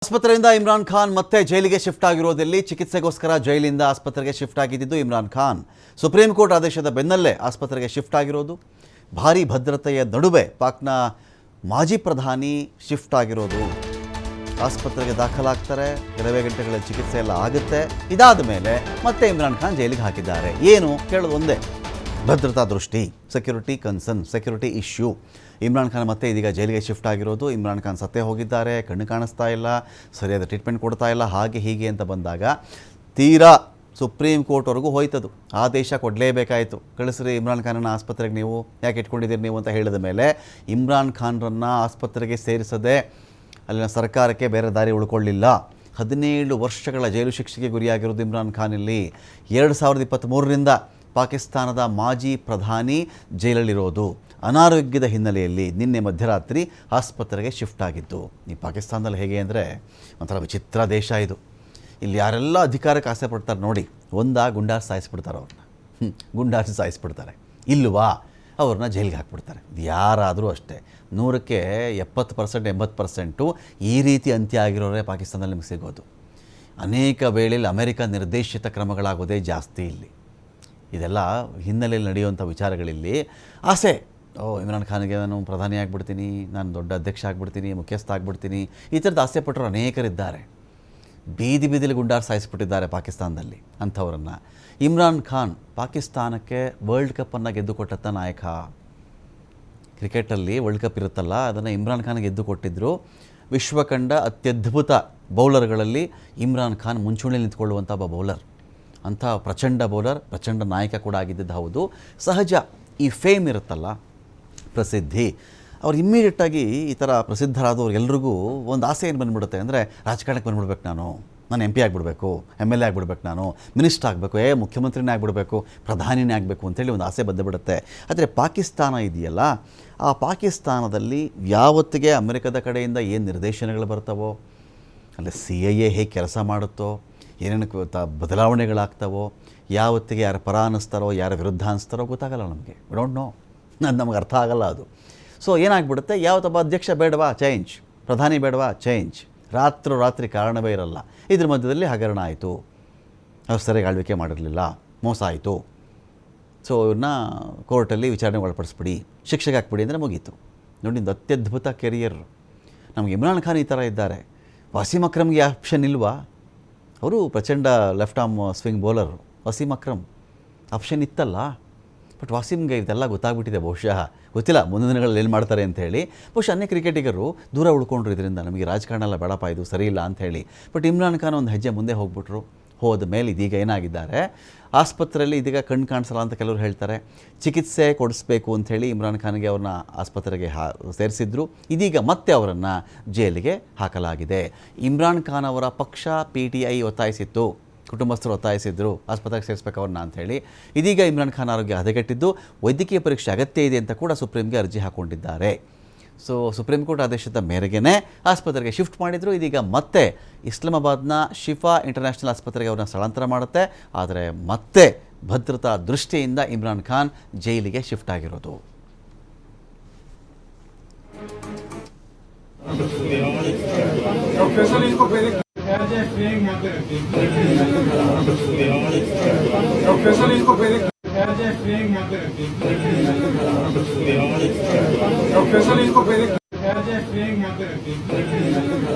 ಆಸ್ಪತ್ರೆಯಿಂದ ಇಮ್ರಾನ್ ಖಾನ್ ಮತ್ತೆ ಜೈಲಿಗೆ ಶಿಫ್ಟ್ ಆಗಿರೋದಲ್ಲಿ ಚಿಕಿತ್ಸೆಗೋಸ್ಕರ ಜೈಲಿಂದ ಆಸ್ಪತ್ರೆಗೆ ಶಿಫ್ಟ್ ಆಗಿದ್ದು ಇಮ್ರಾನ್ ಖಾನ್ ಸುಪ್ರೀಂ ಕೋರ್ಟ್ ಆದೇಶದ ಬೆನ್ನಲ್ಲೇ ಆಸ್ಪತ್ರೆಗೆ ಶಿಫ್ಟ್ ಆಗಿರೋದು ಭಾರೀ ಭದ್ರತೆಯ ನಡುವೆ ಪಾಕ್ನ ಮಾಜಿ ಪ್ರಧಾನಿ ಶಿಫ್ಟ್ ಆಗಿರೋದು ಆಸ್ಪತ್ರೆಗೆ ದಾಖಲಾಗ್ತಾರೆ ಕೆಲವೇ ಗಂಟೆಗಳ ಚಿಕಿತ್ಸೆ ಎಲ್ಲ ಆಗುತ್ತೆ ಇದಾದ ಮೇಲೆ ಮತ್ತೆ ಇಮ್ರಾನ್ ಖಾನ್ ಜೈಲಿಗೆ ಹಾಕಿದ್ದಾರೆ ಏನು ಕೇಳೋದು ಒಂದೇ ಭದ್ರತಾ ದೃಷ್ಟಿ security concern security issue Imran Khan ಮತ್ತೆ ಇದೀಗ ಜೈಲಿಗೆ ಶಿಫ್ಟ್ ಆಗಿರೋದು ಇಮ್ರಾನ್ ಖಾನ್ ಸತ್ತೇ ಹೋಗಿದ್ದಾರೆ ಕಣ್ಣು ಕಾಣಿಸ್ತಾ ಇಲ್ಲ ಸರಿಯಾದ ಟ್ರೀಟ್ಮೆಂಟ್ ಕೊಡ್ತಾ ಇಲ್ಲ ಹಾಗೆ ಹೀಗೆ ಅಂತ ಬಂದಾಗ ತೀರಾ ಸುಪ್ರೀಂ ಕೋರ್ಟ್ವರೆಗೂ ಹೋಯ್ತದು ಆದೇಶ ಕೊಡಲೇಬೇಕಾಯಿತು ಕಳಿಸ್ರಿ ಇಮ್ರಾನ್ ಖಾನನ್ನು ಆಸ್ಪತ್ರೆಗೆ ನೀವು ಯಾಕೆ ಇಟ್ಕೊಂಡಿದ್ದೀರಿ ನೀವು ಅಂತ ಹೇಳಿದ ಮೇಲೆ ಇಮ್ರಾನ್ ಖಾನ್ರನ್ನು ಆಸ್ಪತ್ರೆಗೆ ಸೇರಿಸದೆ ಅಲ್ಲಿನ ಸರ್ಕಾರಕ್ಕೆ ಬೇರೆ ದಾರಿ ಉಳ್ಕೊಳ್ಳಿಲ್ಲ 17 ವರ್ಷಗಳ ಜೈಲು ಶಿಕ್ಷೆಗೆ ಗುರಿಯಾಗಿರೋದು ಇಮ್ರಾನ್ ಖಾನ್ ಇಲ್ಲಿ 2023ರಿಂದ ಪಾಕಿಸ್ತಾನದ ಮಾಜಿ ಪ್ರಧಾನಿ ಜೈಲಲ್ಲಿರೋದು ಅನಾರೋಗ್ಯದ ಹಿನ್ನೆಲೆಯಲ್ಲಿ ನಿನ್ನೆ ಮಧ್ಯರಾತ್ರಿ ಆಸ್ಪತ್ರೆಗೆ ಶಿಫ್ಟ್ ಆಗಿದ್ದು ಈ ಪಾಕಿಸ್ತಾನದಲ್ಲಿ ಹೇಗೆ ಅಂದರೆ ಒಂಥರ ವಿಚಿತ್ರ ದೇಶ ಇದು ಇಲ್ಲಿ ಯಾರೆಲ್ಲ ಅಧಿಕಾರಕ್ಕೆ ಆಸೆ ಪಡ್ತಾರೆ ನೋಡಿ ಗುಂಡಾರ್ಸ್ ಸಾಯಿಸ್ಬಿಡ್ತಾರೆ ಅವ್ರನ್ನ ಗುಂಡಾರ್ಸ್ ಸಾಯಿಸ್ಬಿಡ್ತಾರೆ ಇಲ್ವಾ ಅವ್ರನ್ನ ಜೈಲಿಗೆ ಹಾಕ್ಬಿಡ್ತಾರೆ ಯಾರಾದರೂ ಅಷ್ಟೇ 100ಕ್ಕೆ 70% 80% ಈ ರೀತಿ ಅಂತ್ಯ ಆಗಿರೋರೇ ಪಾಕಿಸ್ತಾನದಲ್ಲಿ ನಿಮಗೆ ಸಿಗೋದು ಅನೇಕ ವೇಳೆಯಲ್ಲಿ ಅಮೆರಿಕ ನಿರ್ದೇಶಿತ ಕ್ರಮಗಳಾಗೋದೇ ಜಾಸ್ತಿ ಇಲ್ಲಿ ಇದೆಲ್ಲ ಹಿನ್ನೆಲೆಯಲ್ಲಿ ನಡೆಯುವಂಥ ವಿಚಾರಗಳಲ್ಲಿ ಆಸೆ ಇಮ್ರಾನ್ ಖಾನ್ಗೆ ನಾನು ಪ್ರಧಾನಿ ಆಗಿಬಿಡ್ತೀನಿ ನಾನು ದೊಡ್ಡ ಅಧ್ಯಕ್ಷ ಆಗಿಬಿಡ್ತೀನಿ ಮುಖ್ಯಸ್ಥ ಆಗಿಬಿಡ್ತೀನಿ ಈ ಥರದ ಆಸೆ ಪಟ್ಟರು ಅನೇಕರಿದ್ದಾರೆ ಬೀದಿ ಬೀದಿಲಿ ಗುಂಡಾರು ಸಾಯಿಸ್ಬಿಟ್ಟಿದ್ದಾರೆ ಪಾಕಿಸ್ತಾನದಲ್ಲಿ ಅಂಥವರನ್ನು ಇಮ್ರಾನ್ ಖಾನ್ ಪಾಕಿಸ್ತಾನಕ್ಕೆ ವರ್ಲ್ಡ್ ಕಪ್ಪನ್ನು ಗೆದ್ದುಕೊಟ್ಟಂಥ ನಾಯಕ ಕ್ರಿಕೆಟಲ್ಲಿ ವರ್ಲ್ಡ್ ಕಪ್ ಇರುತ್ತಲ್ಲ ಅದನ್ನು ಇಮ್ರಾನ್ ಖಾನ್ ಗೆದ್ದು ಕೊಟ್ಟಿದ್ದರು ವಿಶ್ವಕಂಡ ಅತ್ಯದ್ಭುತ ಬೌಲರ್ಗಳಲ್ಲಿ ಇಮ್ರಾನ್ ಖಾನ್ ಮುಂಚೂಣಿಯಲ್ಲಿ ನಿಂತ್ಕೊಳ್ಳುವಂಥ ಒಬ್ಬ ಬೌಲರ್ ಅಂಥ ಪ್ರಚಂಡ ಬೌಲರ್ ಪ್ರಚಂಡ ನಾಯಕ ಕೂಡ ಆಗಿದ್ದಿದ್ದು ಹೌದು ಸಹಜ ಈ ಫೇಮ್ ಇರುತ್ತಲ್ಲ ಪ್ರಸಿದ್ಧಿ ಅವ್ರು ಇಮ್ಮಿಡಿಯೇಟಾಗಿ ಈ ಥರ ಪ್ರಸಿದ್ಧರಾದವ್ರು ಎಲ್ರಿಗೂ ಒಂದು ಆಸೆ ಏನು ಬಂದುಬಿಡುತ್ತೆ ಅಂದರೆ ರಾಜಕಾರಣಕ್ಕೆ ಬಂದುಬಿಡ್ಬೇಕು ನಾನು MP ಆಗಿಬಿಡ್ಬೇಕು MLA ಆಗಿಬಿಡ್ಬೇಕು ನಾನು ಮಿನಿಸ್ಟರ್ ಆಗಬೇಕು ಮುಖ್ಯಮಂತ್ರಿನೇ ಆಗಿಬಿಡಬೇಕು ಪ್ರಧಾನಿನೇ ಆಗಬೇಕು ಅಂತೇಳಿ ಒಂದು ಆಸೆ ಬಂದುಬಿಡುತ್ತೆ ಆದರೆ ಪಾಕಿಸ್ತಾನ ಇದೆಯಲ್ಲ ಆ ಪಾಕಿಸ್ತಾನದಲ್ಲಿ ಯಾವತ್ತಿಗೆ ಅಮೆರಿಕದ ಕಡೆಯಿಂದ ಏನು ನಿರ್ದೇಶನಗಳು ಬರ್ತವೋ ಅಲ್ಲಿ CIA ಹೇಗೆ ಕೆಲಸ ಮಾಡುತ್ತೋ ಏನೇನು ಬದಲಾವಣೆಗಳಾಗ್ತವೋ ಯಾವತ್ತಿಗೆ ಯಾರು ಪರ ಅನ್ನಿಸ್ತಾರೋ ಯಾರ ವಿರುದ್ಧ ಅನ್ನಿಸ್ತಾರೋ ಗೊತ್ತಾಗಲ್ಲ ನಮಗೆ ಡೋಂಟ್ ನೋ ನಮಗೆ ಅರ್ಥ ಆಗಲ್ಲ ಅದು ಸೊ ಏನಾಗ್ಬಿಡುತ್ತೆ ಯಾವತ್ತೊಬ್ಬ ಅಧ್ಯಕ್ಷ ಬೇಡವಾ ಚೇಂಜ್ ಪ್ರಧಾನಿ ಬೇಡವಾ ಚೇಂಜ್ ರಾತ್ರಿ ಕಾರಣವೇ ಇರಲ್ಲ ಇದ್ರ ಮಧ್ಯದಲ್ಲಿ ಹಗರಣ ಆಯಿತು ಅವ್ರು ಸರಿಯಾಗಿ ಆಳ್ವಿಕೆ ಮಾಡಿರಲಿಲ್ಲ ಮೋಸ ಆಯಿತು ಸೊ ಇವ್ರನ್ನ ಕೋರ್ಟಲ್ಲಿ ವಿಚಾರಣೆಗೆ ಒಳಪಡಿಸ್ಬಿಡಿ ಶಿಕ್ಷೆಗೆ ಹಾಕ್ಬಿಡಿ ಅಂದರೆ ಮುಗೀತು ನೋಡಿ ಒಂದು ಅತ್ಯದ್ಭುತ ಕೆರಿಯರ್ ನಮಗೆ ಇಮ್ರಾನ್ ಖಾನ್ ಈ ಥರ ಇದ್ದಾರೆ ವಸೀಮ್ ಅಕ್ರಮ್ಗೆ ಆಪ್ಷನ್ ಇಲ್ವಾ ಅವರು ಪ್ರಚಂಡ left arm swing bowler Wasim Akram option ಇತ್ತಲ್ಲ ಬಟ್ ವಸೀಮ್ಗೆ ಇದೆಲ್ಲ ಗೊತ್ತಾಗ್ಬಿಟ್ಟಿದೆ ಬಹುಶಃ ಗೊತ್ತಿಲ್ಲ ಮುಂದಿನ ದಿನಗಳಲ್ಲಿ ಏನು ಮಾಡ್ತಾರೆ ಅಂಥೇಳಿ ಬಹುಶಃ ಅನೇಕ ಕ್ರಿಕೆಟಿಗರು ದೂರ ಉಳ್ಕೊಂಡ್ರು ಇದರಿಂದ ನಮಗೆ ರಾಜಕಾರಣ ಎಲ್ಲ ಬೇಡಪ್ಪ ಇದು ಸರಿ ಇಲ್ಲ ಅಂಥೇಳಿ ಬಟ್ ಇಮ್ರಾನ್ ಖಾನ್ ಒಂದು ಹೆಜ್ಜೆ ಮುಂದೆ ಹೋಗ್ಬಿಟ್ರು ಹೋದ ಮೇಲೆ ಇದೀಗ ಏನಾಗಿದ್ದಾರೆ ಆಸ್ಪತ್ರೆಯಲ್ಲಿ ಇದೀಗ ಕಣ್ಣು ಕಾಣಿಸಲ್ಲ ಅಂತ ಕೆಲವರು ಹೇಳ್ತಾರೆ ಚಿಕಿತ್ಸೆ ಕೊಡಿಸ್ಬೇಕು ಅಂಥೇಳಿ ಇಮ್ರಾನ್ ಖಾನ್ಗೆ ಅವ್ರನ್ನ ಆಸ್ಪತ್ರೆಗೆ ಸೇರಿಸಿದ್ರು ಇದೀಗ ಮತ್ತೆ ಅವರನ್ನು ಜೈಲಿಗೆ ಹಾಕಲಾಗಿದೆ ಇಮ್ರಾನ್ ಖಾನ್ ಅವರ ಪಕ್ಷ PTI ಒತ್ತಾಯಿಸಿತ್ತು ಕುಟುಂಬಸ್ಥರು ಒತ್ತಾಯಿಸಿದ್ರು ಆಸ್ಪತ್ರೆಗೆ ಸೇರಿಸ್ಬೇಕು ಅವ್ರನ್ನ ಅಂಥೇಳಿ ಇದೀಗ ಇಮ್ರಾನ್ ಖಾನ್ ಆರೋಗ್ಯ ಹದಗೆಟ್ಟಿದ್ದು ವೈದ್ಯಕೀಯ ಪರೀಕ್ಷೆ ಅಗತ್ಯ ಇದೆ ಅಂತ ಕೂಡ ಸುಪ್ರೀಂಗೆ ಅರ್ಜಿ ಹಾಕ್ಕೊಂಡಿದ್ದಾರೆ ಸೊ ಸುಪ್ರೀಂ ಕೋರ್ಟ್ ಆದೇಶದ ಮೇರೆಗೆ ಆಸ್ಪತ್ರೆಗೆ ಶಿಫ್ಟ್ ಮಾಡಿದರು ಇದೀಗ ಮತ್ತೆ ಇಸ್ಲಾಮಾಬಾದ್ನ ಶಿಫಾ ಇಂಟರ್ನ್ಯಾಷನಲ್ ಆಸ್ಪತ್ರೆಗೆ ಅವ್ರನ್ನ ಸ್ಥಳಾಂತರ ಮಾಡುತ್ತೆ ಆದರೆ ಮತ್ತೆ ಭದ್ರತಾ ದೃಷ್ಟಿಯಿಂದ ಇಮ್ರಾನ್ ಖಾನ್ ಜೈಲಿಗೆ ಶಿಫ್ಟ್ ಆಗಿರೋದು